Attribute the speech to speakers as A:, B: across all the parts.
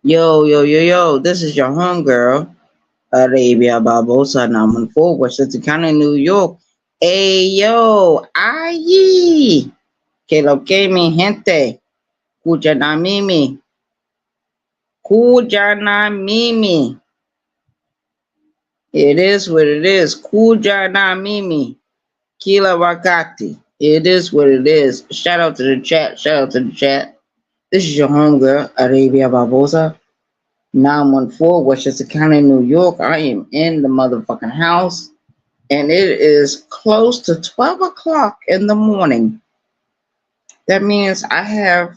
A: Yo, this is your homegirl, Arabia Barbosa, number 4, Westchester County, New York. Hey, yo, aye, que lo que mi gente, Kujana Mimi, Kujana Mimi. It is what it is, Kujana Mimi, Kila Wakati. It is what it is. Shout out to the chat. This is your homegirl, Arabia Barbosa. 914 Westchester County, New York. I am in the motherfucking house, and it is close to 12 o'clock in the morning. That means I have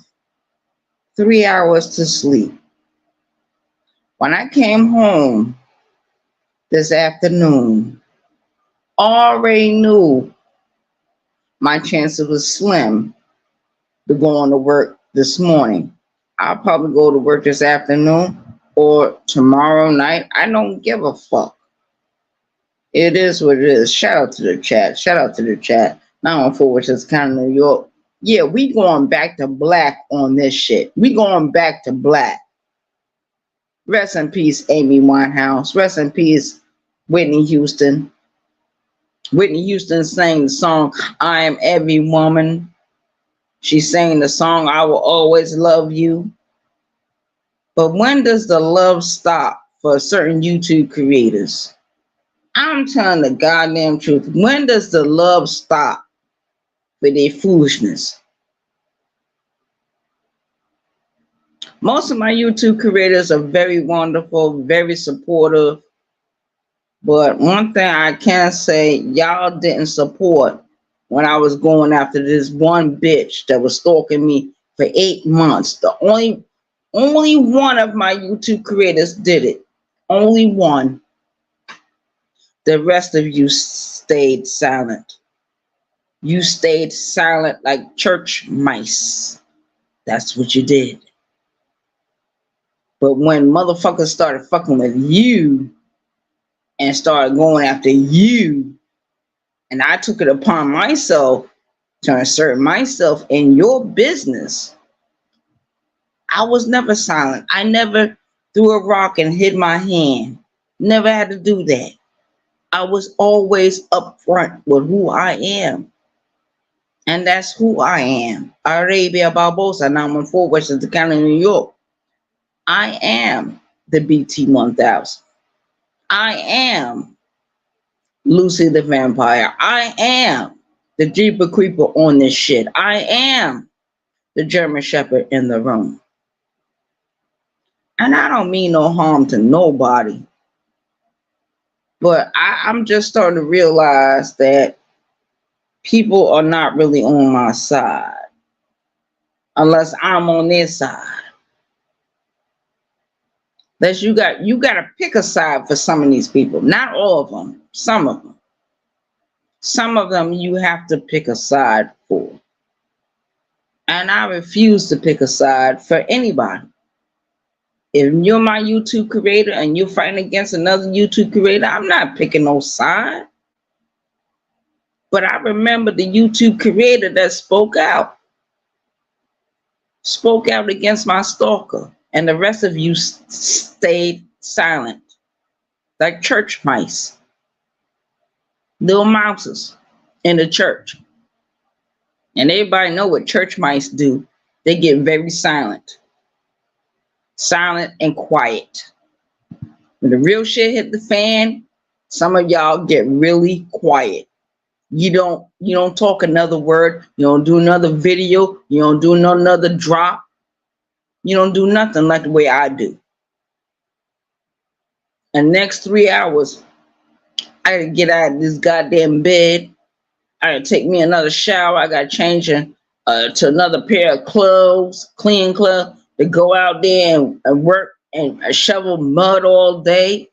A: 3 hours to sleep. When I came home this afternoon, already knew my chances was slim to go on to work this morning. I'll probably go to work this afternoon or tomorrow night. I don't give a fuck. It is what it is. Shout out to the chat. 914, which is kind of New York. Yeah, we going back to black on this shit. We going back to black. Rest in peace, Amy Winehouse. Rest in peace, Whitney Houston. Whitney Houston sang the song, I Am Every Woman. She sang the song, I Will Always Love You. But when does the love stop for certain YouTube creators? I'm telling the goddamn truth. When does the love stop for their foolishness? Most of my YouTube creators are very wonderful, very supportive. But one thing I can say, y'all didn't support when I was going after this one bitch that was stalking me for 8 months. The only one of my YouTube creators did it. Only one. The rest of you stayed silent. You stayed silent like church mice. That's what you did. But when motherfuckers started fucking with you and started going after you, and I took it upon myself to insert myself in your business, I was never silent. I never threw a rock and hid my hand. Never had to do that. I was always upfront with who I am. And that's who I am. Arabia Barbosa, 914 Westchester County, New York. I am the BT1000. I am Lucy the Vampire. I am the Jeeper Creeper on this shit. I am the German Shepherd in the room. And I don't mean no harm to nobody. But I'm just starting to realize that people are not really on my side unless I'm on their side. That you got to pick a side for some of these people. Not all of them. Some of them. Some of them you have to pick a side for. And I refuse to pick a side for anybody. If you're my YouTube creator and you're fighting against another YouTube creator, I'm not picking no side. But I remember the YouTube creator that spoke out against my stalker, and the rest of you stayed silent, like church mice, little mouses in the church. And everybody know what church mice do. They get very silent and quiet. When the real shit hit the fan, some of y'all get really quiet. You don't talk another word. You don't do another video. You don't do another drop. You don't do nothing like the way I do. And next 3 hours, I gotta get out of this goddamn bed. I gotta take me another shower. I gotta change to another pair of clothes, clean clothes, to go out there and work and shovel mud all day.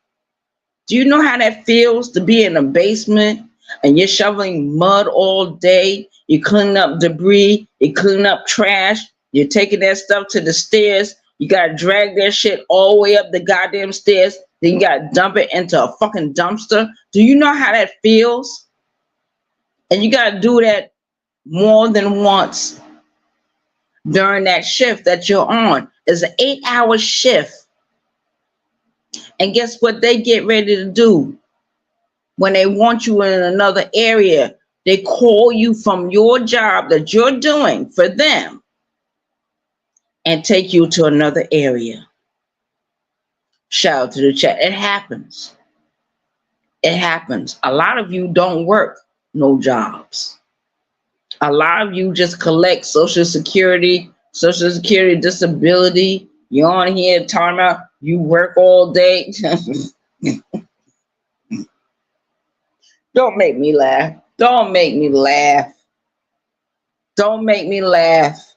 A: Do you know how that feels to be in a basement and you're shoveling mud all day? You're cleaning up debris. You're cleaning up trash. You're taking that stuff to the stairs. You got to drag that shit all the way up the goddamn stairs. Then you got to dump it into a fucking dumpster. Do you know how that feels? And you got to do that more than once during that shift that you're on. It's an 8-hour shift. And guess what they get ready to do? When they want you in another area, they call you from your job that you're doing for them and take you to another area. Shout out to the chat. It happens. It happens. A lot of you don't work no jobs. A lot of you just collect Social Security disability. You're on here talking about you work all day. Don't make me laugh. Don't make me laugh. Don't make me laugh.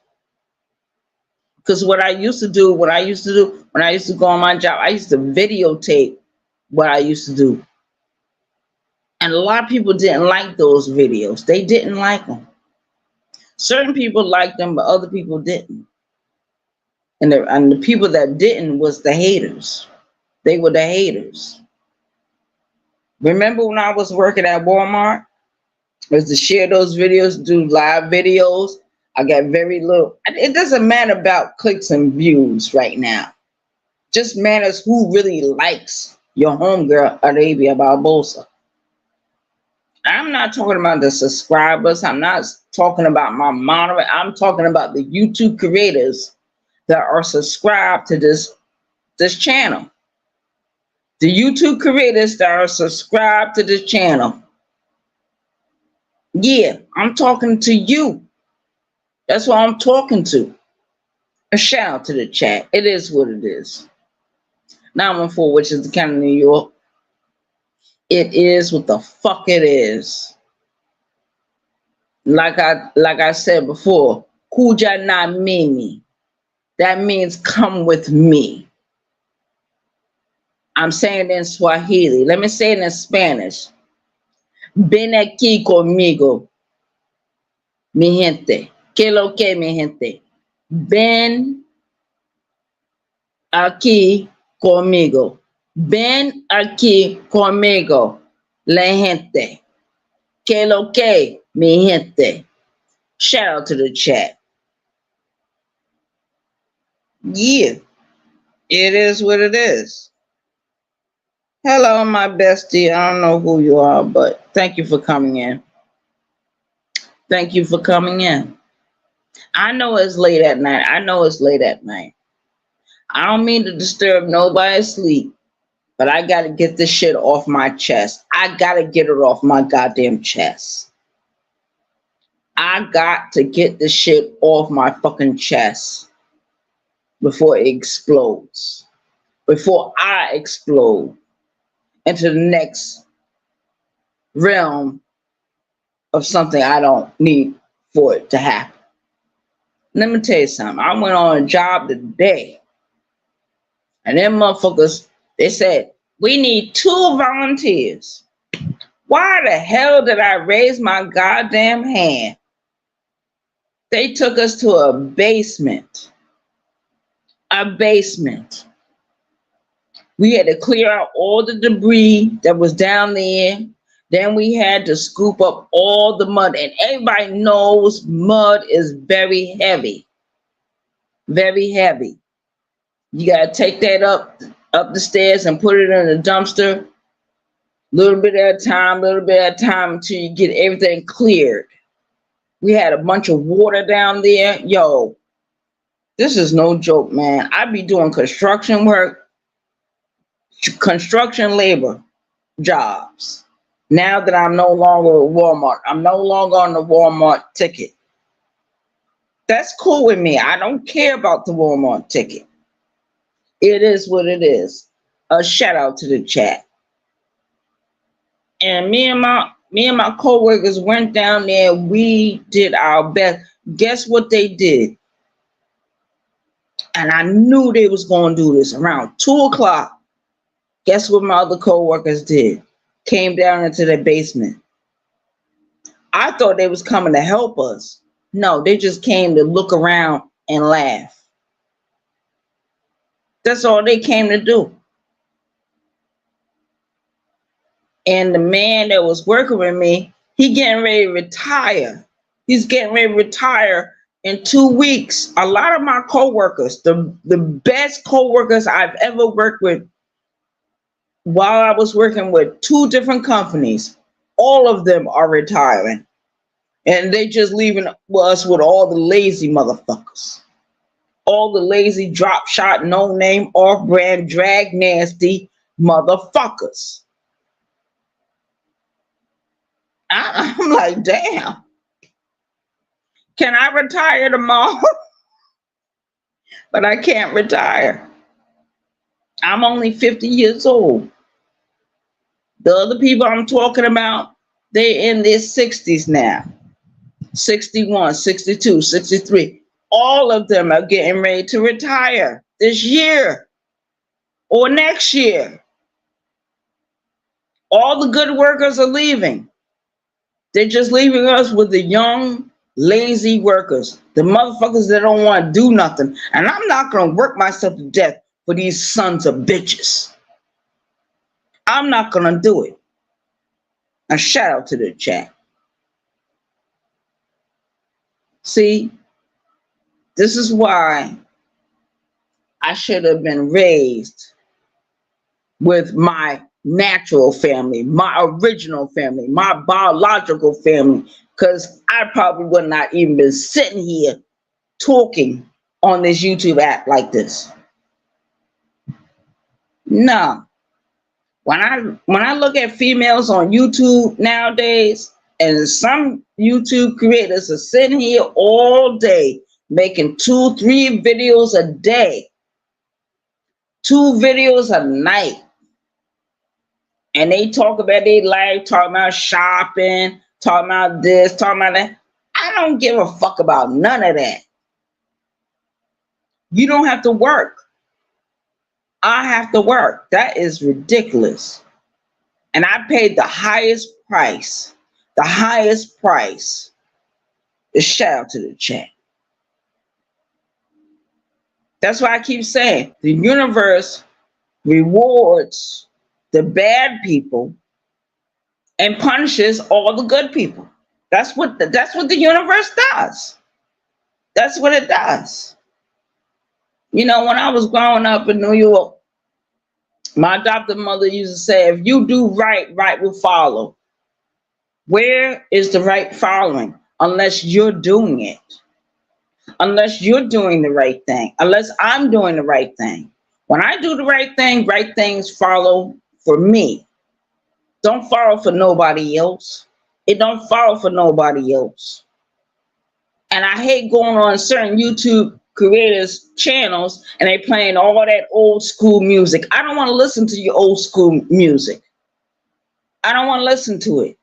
A: Because what I used to do, when I used to go on my job, I used to videotape what I used to do. And a lot of people didn't like those videos. They didn't like them. Certain people liked them, but other people didn't. And the people that didn't was the haters. They were the haters. Remember when I was working at Walmart? I was to share those videos, do live videos. I got very little. It doesn't matter about clicks and views right now. Just matters who really likes your homegirl, Arabia Barbosa. I'm not talking about the subscribers. I'm not talking about my moderator. I'm talking about the YouTube creators that are subscribed to this channel. The YouTube creators that are subscribed to this channel. Yeah, I'm talking to you. That's what I'm talking to. A shout out to the chat. It is what it is. 914, which is the county of New York. It is what the fuck it is. Like I said before, Kuja na mimi. That means come with me. I'm saying it in Swahili. Let me say it in Spanish. Ven aquí conmigo, mi gente. ¿Qué lo que, mi gente? Ven aquí conmigo. Ven aquí conmigo, la gente. ¿Qué lo que, mi gente? Shout out to the chat. Yeah, it is what it is. Hello, my bestie. I don't know who you are, but thank you for coming in. Thank you for coming in. I know it's late at night. I don't mean to disturb nobody's sleep, but I got to get this shit off my chest. I got to get it off my goddamn chest. I got to get this shit off my fucking chest before it explodes. Before I explode into the next realm of something I don't need for it to happen. Let me tell you something. I went on a job today, and them motherfuckers, they said, we need 2 volunteers. Why the hell did I raise my goddamn hand? They took us to a basement. A basement. We had to clear out all the debris that was down there. Then we had to scoop up all the mud. And everybody knows mud is very heavy. Very heavy. You got to take that up the stairs and put it in the dumpster. Little bit at a time until you get everything cleared. We had a bunch of water down there. Yo, this is no joke, man. I be doing construction work, construction labor jobs. Now that I'm no longer at Walmart, I'm no longer on the Walmart ticket. That's cool with me. I don't care about the Walmart ticket. It is what it is. A shout out to the chat. And me and my coworkers went down there. We did our best. Guess what they did? And I knew they was going to do this around 2 o'clock. Guess what my other coworkers did? Came down into the basement. I thought they was coming to help us. No, they just came to look around and laugh. That's all they came to do. And the man that was working with me, he getting ready to retire. He's getting ready to retire in 2 weeks. A lot of my coworkers, the best coworkers I've ever worked with, while I was working with 2 different companies, all of them are retiring. And they just leaving us with all the lazy motherfuckers. All the lazy drop shot, no name, off brand, drag nasty motherfuckers. I'm like, damn. Can I retire tomorrow? But I can't retire. I'm only 50 years old. The other people I'm talking about, they're in their 60s now. 61, 62, 63. All of them are getting ready to retire this year or next year. All the good workers are leaving. They're just leaving us with the young, lazy workers, the motherfuckers that don't want to do nothing. And I'm not going to work myself to death for these sons of bitches. I'm not going to do it. A shout out to the chat. See, this is why I should have been raised with my natural family, my original family, my biological family, because I probably would not even been sitting here talking on this YouTube app like this. No. When I look at females on YouTube nowadays, and some YouTube creators are sitting here all day making 2, 3 videos a day, 2 videos a night, and they talk about their life, talking about shopping, talking about this, talking about that. I don't give a fuck about none of that. You don't have to work. I have to work. That is ridiculous. And I paid the highest price. The highest price. A shout out to the chat. That's why I keep saying the universe rewards the bad people and punishes all the good people. That's what the universe does. That's what it does. You know, when I was growing up in New York, my adopted mother used to say, if you do right, right will follow. Where is the right following? Unless you're doing it. Unless you're doing the right thing. Unless I'm doing the right thing. When I do the right things follow for me. Don't follow for nobody else. It don't follow for nobody else. And I hate going on certain YouTube creators channels and they playing all that old school music. I don't want to listen to your old school music. I don't want to listen to it.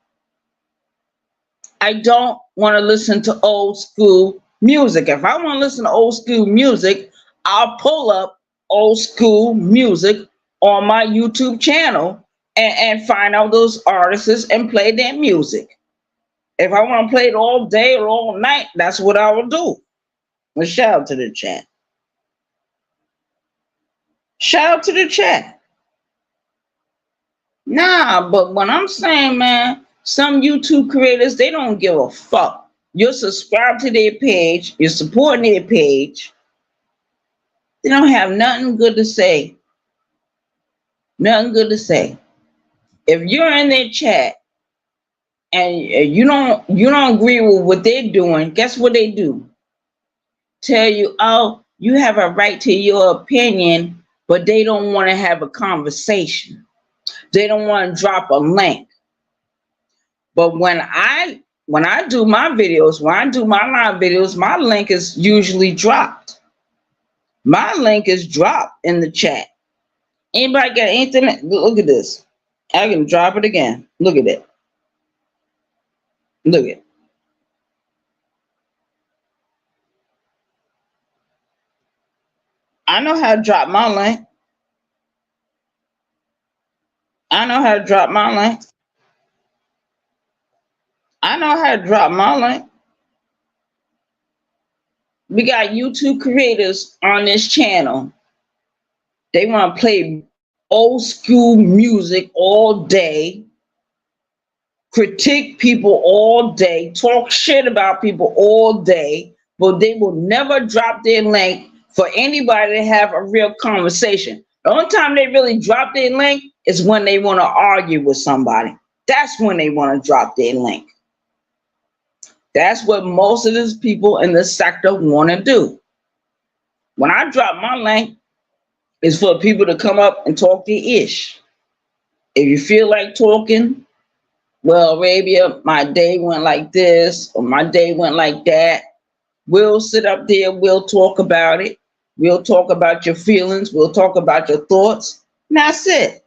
A: I don't want to listen to old school music. If I want to listen to old school music, I'll pull up old school music on my YouTube channel and find out those artists and play their music. If I want to play it all day or all night, that's what I will do. Well, shout out to the chat. Shout out to the chat. Nah, but what I'm saying, man, some YouTube creators, they don't give a fuck. You're subscribed to their page. You're supporting their page. They don't have nothing good to say. Nothing good to say. If you're in their chat and you don't agree with what they're doing, guess what they do? Tell you, oh, you have a right to your opinion, but they don't want to have a conversation. They don't want to drop a link. But when I do my videos, when I do my live videos, my link is usually dropped. My link is dropped in the chat. Anybody got anything? Look at this. I can drop it again. Look at it. Look at it. I know how to drop my link. I know how to drop my link. I know how to drop my link. We got YouTube creators on this channel. They want to play old school music all day, critique people all day, talk shit about people all day, but they will never drop their link for anybody to have a real conversation. The only time they really drop their link is when they want to argue with somebody. That's when they want to drop their link. That's what most of these people in this sector want to do. When I drop my link, it's for people to come up and talk their ish. If you feel like talking, well, Arabia, my day went like this, or my day went like that. We'll sit up there, we'll talk about it. We'll talk about your feelings, we'll talk about your thoughts. And that's it.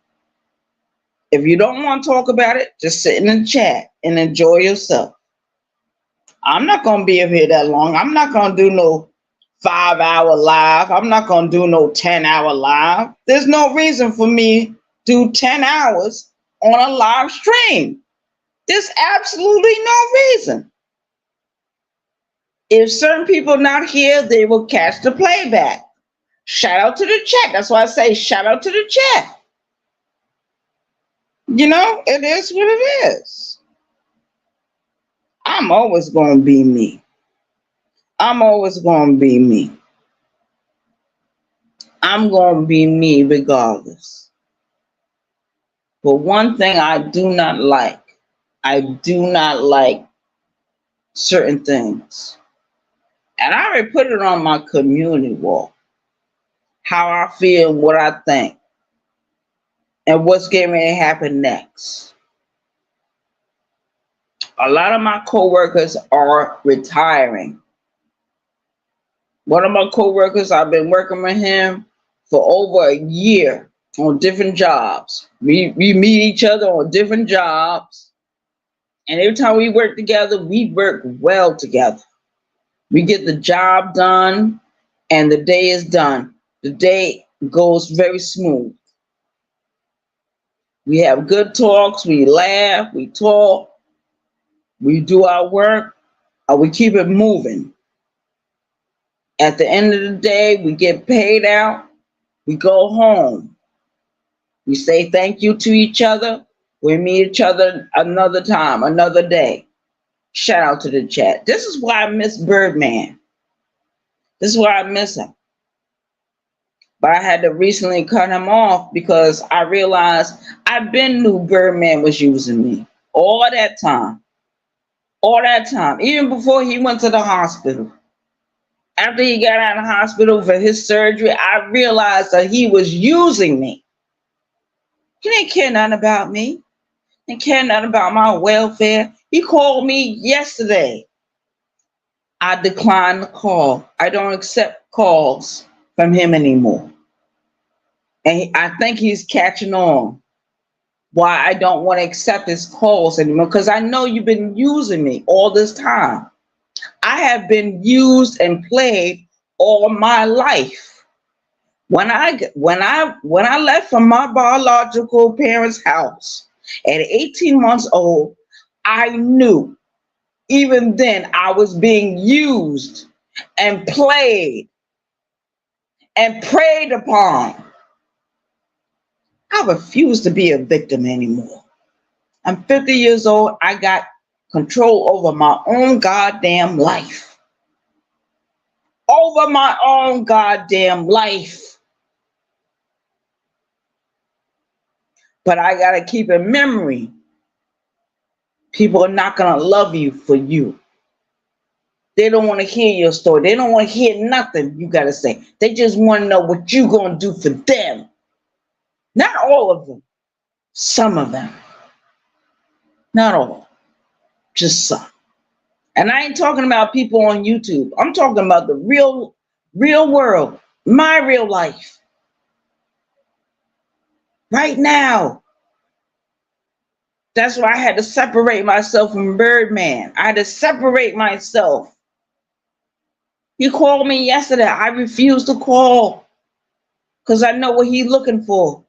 A: If you don't want to talk about it, just sit in the chat and enjoy yourself. I'm not going to be up here that long. I'm not going to do no 5-hour live. I'm not going to do no 10-hour live. There's no reason for me to do 10 hours on a live stream. There's absolutely no reason. If certain people not here, they will catch the playback. Shout out to the chat. That's why I say shout out to the chat. You know, it is what it is. I'm always going to be me. I'm always going to be me. I'm going to be me regardless. But one thing I do not like certain things. And I already put it on my community wall. How I feel, what I think, and what's getting ready to happen next. A lot of my coworkers are retiring. One of my coworkers, I've been working with him for over a year on different jobs. We meet each other on different jobs. And every time we work together, we work well together. We get the job done and the day is done. The day goes very smooth. We have good talks, we laugh, we talk, we do our work, we keep it moving. At the end of the day, we get paid out, we go home. We say thank you to each other. We meet each other another time, another day. Shout out to the chat. This is why I miss Birdman. This is why I miss him. But I had to recently cut him off because I realized I've been knew Birdman was using me all that time. All that time. Even before he went to the hospital. After he got out of the hospital for his surgery, I realized that he was using me. He didn't care nothing about me. He didn't care nothing about my welfare. He called me yesterday. I declined the call. I don't accept calls from him anymore. And I think he's catching on why I don't want to accept his calls anymore, because I know you've been using me all this time. I have been used and played all my life. When I left from my biological parents' house at 18 months old, I knew even then I was being used and played and preyed upon. I refuse to be a victim anymore. I'm 50 years old. I got control over my own goddamn life. Over my own goddamn life. But I got to keep in memory, people are not going to love you for you. They don't want to hear your story. They don't want to hear nothing you got to say. They just want to know what you're going to do for them. Not all of them. Some of them. Not all. Just some. And I ain't talking about people on YouTube. I'm talking about the real world. My real life. Right now. That's why I had to separate myself from Birdman. I had to separate myself. He called me yesterday. I refused to call because I know what he's looking for.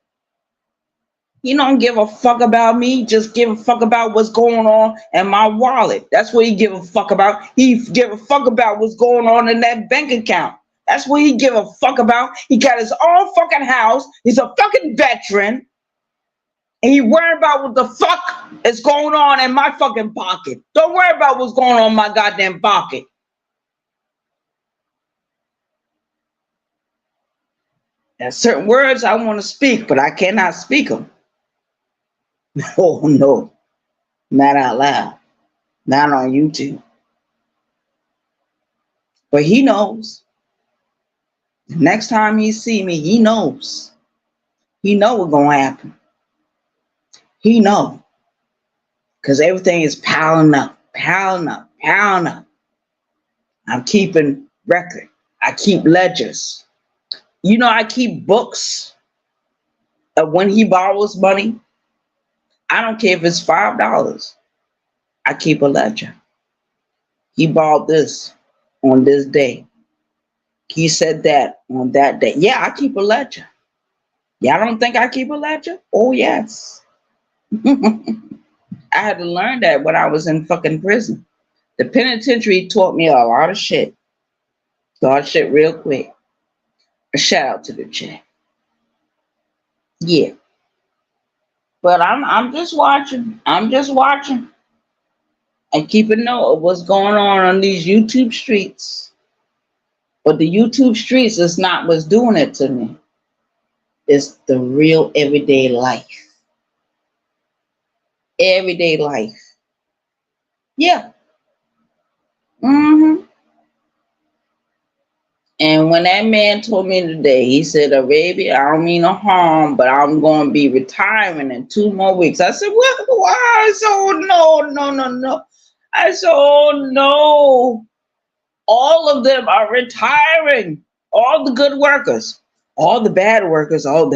A: He don't give a fuck about me. Just give a fuck about what's going on in my wallet. That's what he give a fuck about. He give a fuck about what's going on in that bank account. That's what he give a fuck about. He got his own fucking house. He's a fucking veteran. And he worried about what the fuck is going on in my fucking pocket. Don't worry about what's going on in my goddamn pocket. There's certain words I want to speak, but I cannot speak them. Oh no, not out loud, not on YouTube. But he knows. Next time he see me, he knows. He know what's gonna happen. He know. Cause everything is piling up, piling up, piling up. I'm keeping record. I keep ledgers. You know, I keep books of when he borrows money. I don't care if it's $5. I keep a ledger. He borrowed this on this day. He said that on that day. Yeah, I keep a ledger. Y'all don't think I keep a ledger? Oh, yes. I had to learn that when I was in fucking prison. The penitentiary taught me a lot of shit. A lot of shit real quick. A shout out to the chat. Yeah. But I'm just watching. I'm just watching. And keeping note of what's going on these YouTube streets. But the YouTube streets is not what's doing it to me. It's the real everyday life. Everyday life. Yeah. Mm-hmm. And when that man told me today, he said, Arabia, I don't mean no harm, but I'm going to be retiring in 2 more weeks. I said, what? Why? I said, oh, no. I said, oh, no. All of them are retiring. All the good workers. All the bad workers. Oh,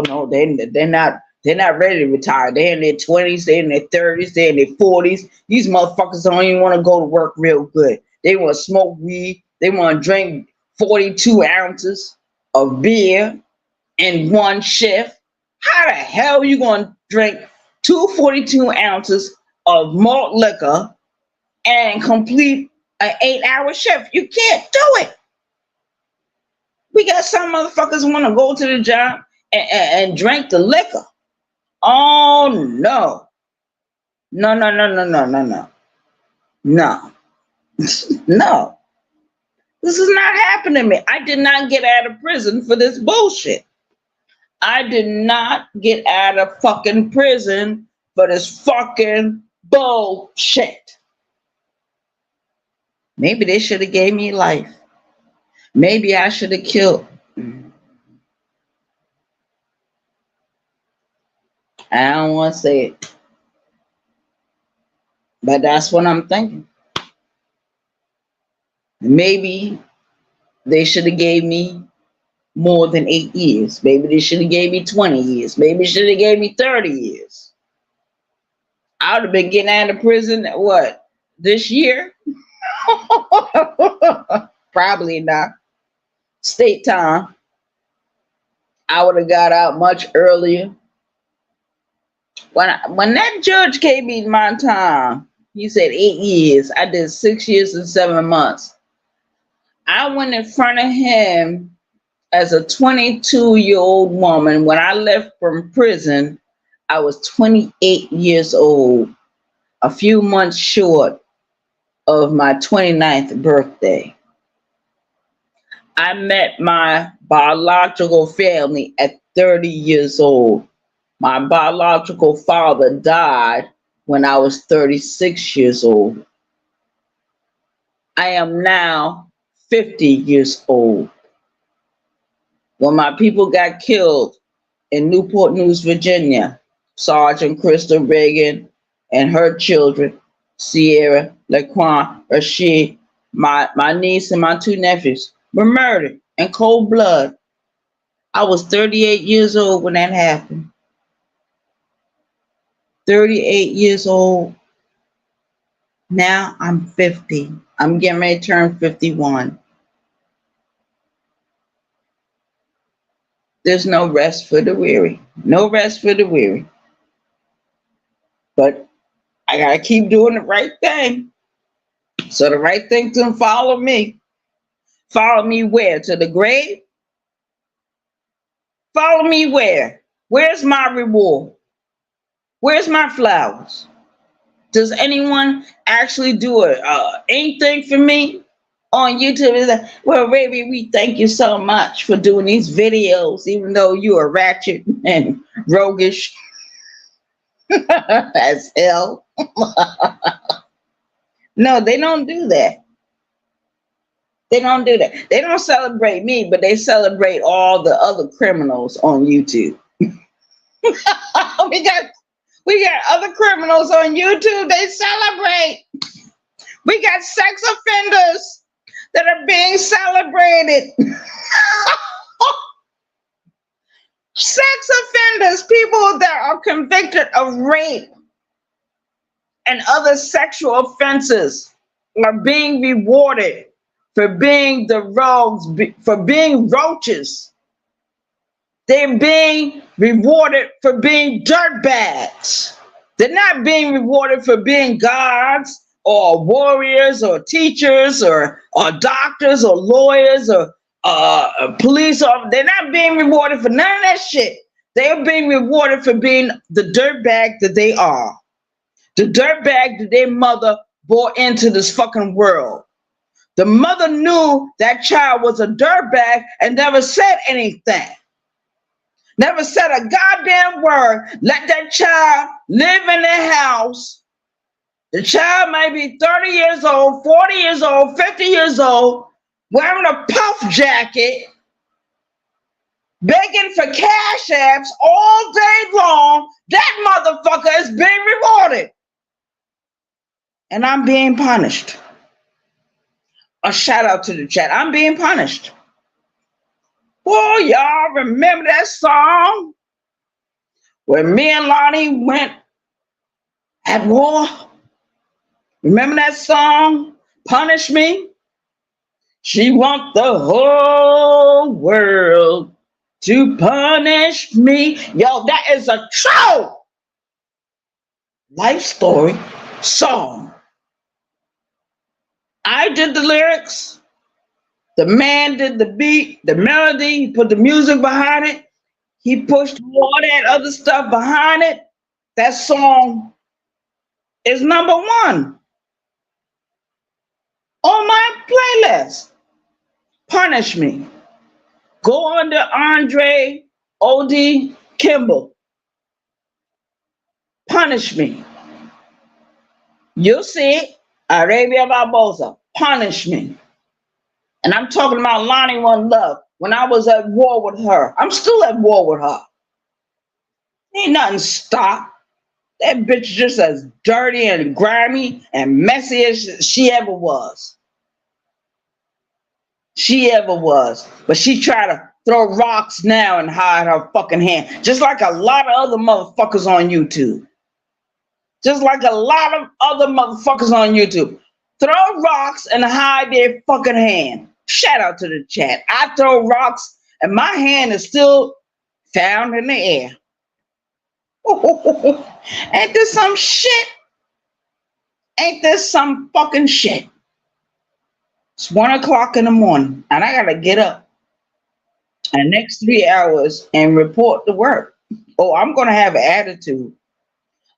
A: no, they're not. They're not ready to retire. They're in their 20s, they're in their 30s, they're in their 40s. These motherfuckers don't even want to go to work real good. They want to smoke weed. They want to drink 42 ounces of beer in one shift. How the hell are you going to drink 42 ounces of malt liquor and complete an 8-hour shift? You can't do it. We got some motherfuckers who want to go to the job and drink the liquor. Oh, no. No. No. No. This is not happening to me. I did not get out of prison for this bullshit. I did not get out of fucking prison for this fucking bullshit. Maybe they should have gave me life. Maybe I should have killed. I don't want to say it. But that's what I'm thinking. Maybe they should have gave me more than 8 years. Maybe they should have gave me 20 years. Maybe they should have gave me 30 years. I would have been getting out of prison, what, this year? Probably not. State time. I would have got out much earlier. When that judge gave me my time, he said 8 years. I did 6 years and 7 months. I went in front of him as a 22-year-old woman. When I left from prison, I was 28 years old, a few months short of my 29th birthday. I met my biological family at 30 years old. My biological father died when I was 36 years old. I am now 50 years old. When my people got killed in Newport News, Virginia, Sergeant Crystal Reagan and her children, Sierra, Laquan, Rashid, my niece and my 2 nephews were murdered in cold blood. I was 38 years old when that happened. 38 years old. Now I'm 50. I'm getting ready to turn 51. There's no rest for the weary. No rest for the weary. But I gotta keep doing the right thing. So the right thing can follow me. Follow me where? To the grave? Follow me where? Where's my reward? Where's my flowers? Does anyone actually do anything for me on YouTube? Well, baby, we thank you so much for doing these videos, even though you are ratchet and roguish. As hell. No, they don't do that. They don't do that. They don't celebrate me, but they celebrate all the other criminals on YouTube. we got other criminals on YouTube. They celebrate. We got sex offenders that are being celebrated. Sex offenders, people that are convicted of rape and other sexual offenses, are being rewarded for being the rogues, for being roaches. They're being rewarded for being dirtbags. They're not being rewarded for being gods or warriors or teachers or doctors or lawyers or police officers. They're not being rewarded for none of that shit. They're being rewarded for being the dirtbag that they are. The dirtbag that their mother brought into this fucking world. The mother knew that child was a dirtbag and never said anything. Never said a goddamn word. Let that child live in their house. The child may be 30 years old, 40 years old, 50 years old, wearing a puff jacket, begging for cash apps all day long. That motherfucker is being rewarded. And I'm being punished. A shout out to the chat. I'm being punished. Oh, y'all remember that song where me and Lonnie went at war? Remember that song, Punish Me? She wants the whole world to punish me. Yo, that is a true life story song. I did the lyrics. The man did the beat, the melody, he put the music behind it. He pushed all that other stuff behind it. That song is #1 on my playlist. Punish Me. Go under Andre O.D. Kimball. Punish Me. You'll see it. Arabia Barbosa. Punish Me. And I'm talking about Lonnie One Love. When I was at war with her. I'm still at war with her. Ain't nothing stopped. That bitch just as dirty and grimy and messy as she ever was. She ever was. But she tried to throw rocks now and hide her fucking hand. Just like a lot of other motherfuckers on YouTube. Just like a lot of other motherfuckers on YouTube. Throw rocks and hide their fucking hand. Shout out to the chat. I throw rocks and my hand is still found in the air. Ain't this some shit? Ain't this some fucking shit? It's 1 o'clock in the morning and I gotta get up in the next 3 hours and report to work. Oh, I'm gonna have an attitude.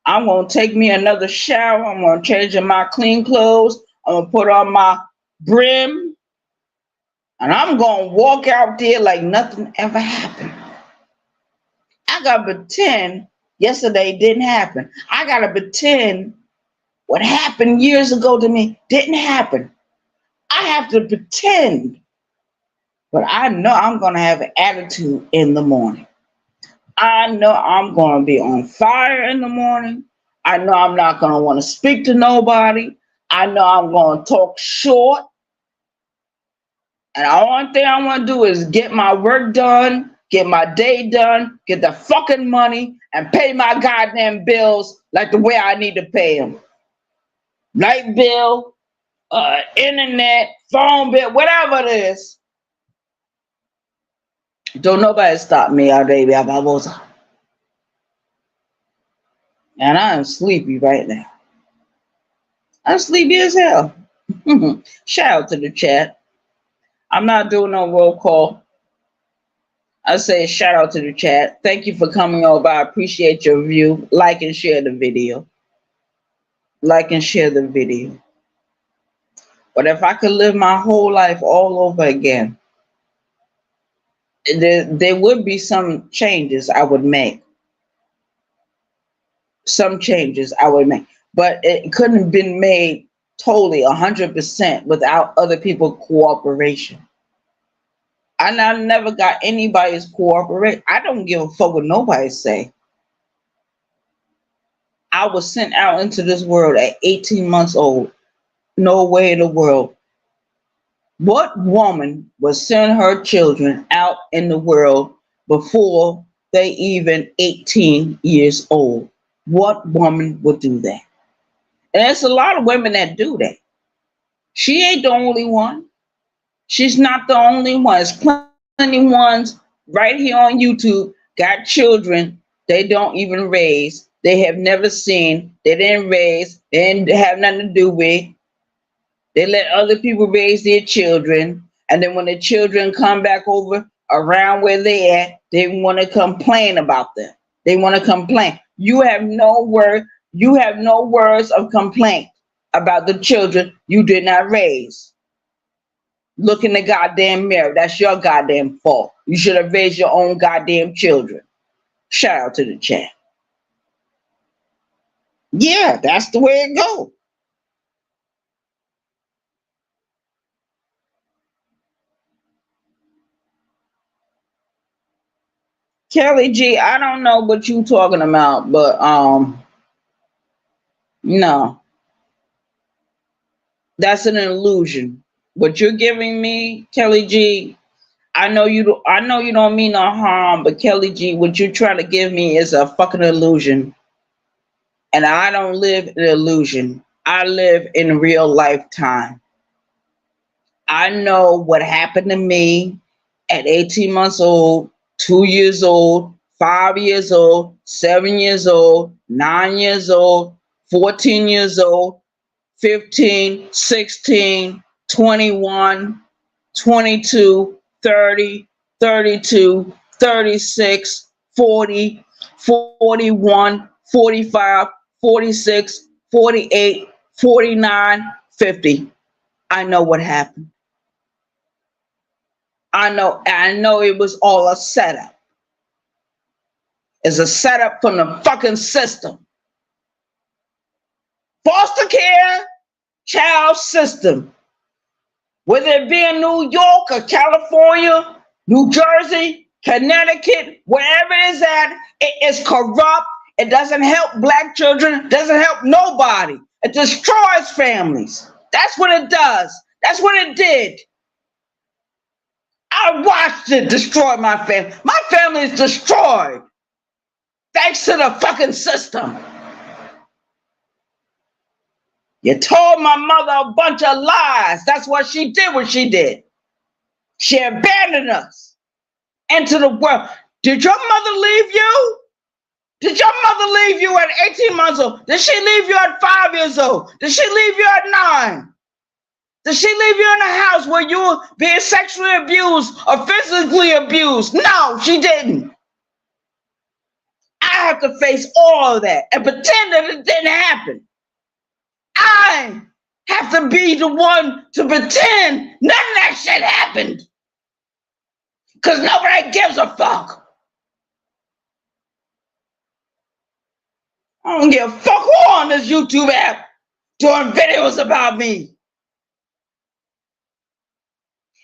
A: I'm gonna take me another shower. I'm gonna change in my clean clothes. I'm gonna put on my brim. And I'm going to walk out there like nothing ever happened. I got to pretend yesterday didn't happen. I got to pretend what happened years ago to me didn't happen. I have to pretend. But I know I'm going to have an attitude in the morning. I know I'm going to be on fire in the morning. I know I'm not going to want to speak to nobody. I know I'm going to talk short. And the only thing I want to do is get my work done, get my day done, get the fucking money, and pay my goddamn bills like the way I need to pay them. Light bill, internet, phone bill, whatever it is. Don't nobody stop me, Arabia Barbosa. And I am sleepy right now. I'm sleepy as hell. Shout out to the chat. I'm not doing no roll call. I say shout out to the chat. Thank you for coming over. I appreciate your view. Like and share the video. Like and share the video. But if I could live my whole life all over again, there would be some changes I would make. Some changes I would make, but it couldn't have been made totally 100% without other people's cooperation. And I never got anybody's cooperation. I don't give a fuck what nobody say. I was sent out into this world at 18 months old. No way in the world. What woman would send her children out in the world before they even 18 years old? What woman would do that? And there's a lot of women that do that. She ain't the only one. She's not the only one. There's plenty ones right here on YouTube got children they don't even raise. They have never seen. They didn't raise. They didn't have nothing to do with. They let other people raise their children. And then when the children come back over around where they at, they want to complain about them. They want to complain. You have no word. You have no words of complaint about the children you did not raise. Look in the goddamn mirror. That's your goddamn fault. You should have raised your own goddamn children. Shout out to the chat. Yeah, that's the way it goes. Kelly G, I don't know what you talking about, but no, that's an illusion. What you're giving me, Kelly G, I know you don't mean no harm, but Kelly G, what you're trying to give me is a fucking illusion. And I don't live in illusion. I live in real lifetime. I know what happened to me at 18 months old, 2 years old, 5 years old, 7 years old, 9 years old, 14 years old, 15, 16, 21, 22, 30, 32, 36, 40, 41, 45, 46, 48, 49, 50. I know what happened. I know it was all a setup. It's a setup from the fucking system. Foster care child system. Whether it be in New York or California, New Jersey, Connecticut, wherever it is at, it is corrupt. It doesn't help black children. It doesn't help nobody. It destroys families. That's what it does. That's what it did. I watched it destroy my family. My family is destroyed. Thanks to the fucking system. You told my mother a bunch of lies. That's what she did when she did. She abandoned us into the world. Did your mother leave you? Did your mother leave you at 18 months old? Did she leave you at 5 years old? Did she leave you at 9? Did she leave you in a house where you were being sexually abused or physically abused? No, she didn't. I have to face all of that and pretend that it didn't happen. I have to be the one to pretend none of that shit happened. Because nobody gives a fuck. I don't give a fuck who on this YouTube app doing videos about me.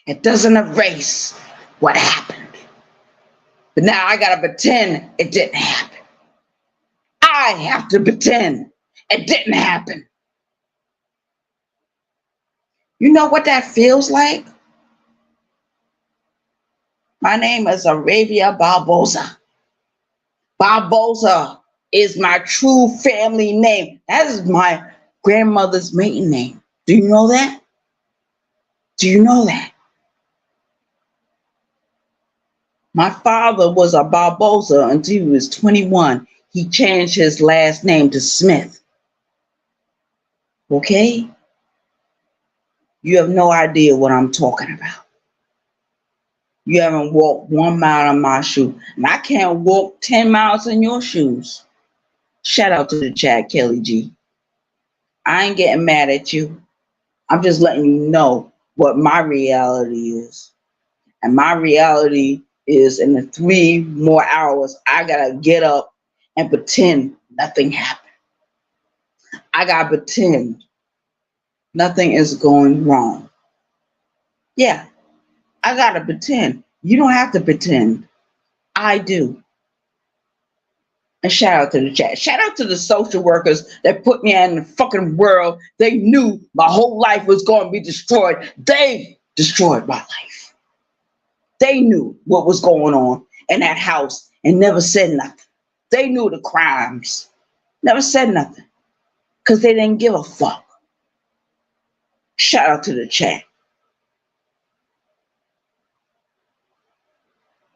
A: It doesn't erase what happened. But now I gotta pretend it didn't happen. I have to pretend it didn't happen. You know what that feels like? My name is Arabia Barbosa. Barbosa is my true family name. That is my grandmother's maiden name. Do you know that? Do you know that? My father was a Barbosa until he was 21. He changed his last name to Smith. Okay? You have no idea what I'm talking about. You haven't walked 1 mile in my shoe. And I can't walk 10 miles in your shoes. Shout out to the chat, Kelly G. I ain't getting mad at you. I'm just letting you know what my reality is. And my reality is in the 3 more hours, I gotta get up and pretend Nothing happened. I gotta pretend nothing is going wrong. Yeah, I gotta pretend. You don't have to pretend. I do. And shout out to the chat. Shout out to the social workers that put me in the fucking world. They knew my whole life was going to be destroyed. They destroyed my life. They knew what was going on in that house and never said nothing. They knew the crimes, never said nothing because they didn't give a fuck. Shout out to the chat.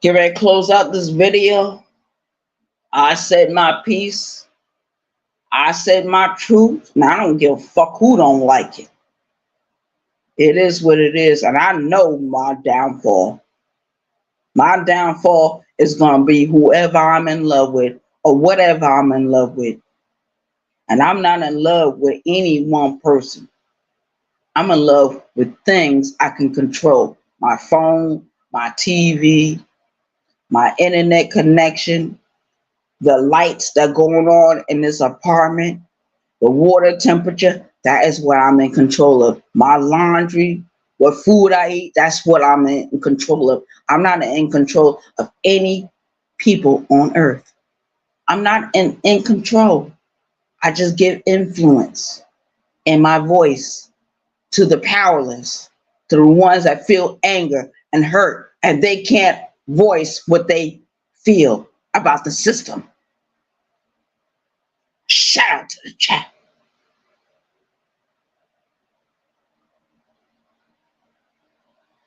A: Get ready to close out this video. I said my piece. I said my truth. Now I don't give a fuck who don't like it. It is what it is, and I know my downfall. My downfall is going to be whoever I'm in love with or whatever I'm in love with. And I'm not in love with any one person. I'm in love with things I can control. My phone, my TV, my internet connection, the lights that are going on in this apartment, the water temperature, that is what I'm in control of. My laundry, what food I eat, that's what I'm in control of. I'm not in control of any people on earth. I'm not in control. I just give influence in my voice to the powerless, to the ones that feel anger and hurt, and they can't voice what they feel about the system. Shout out to the chat.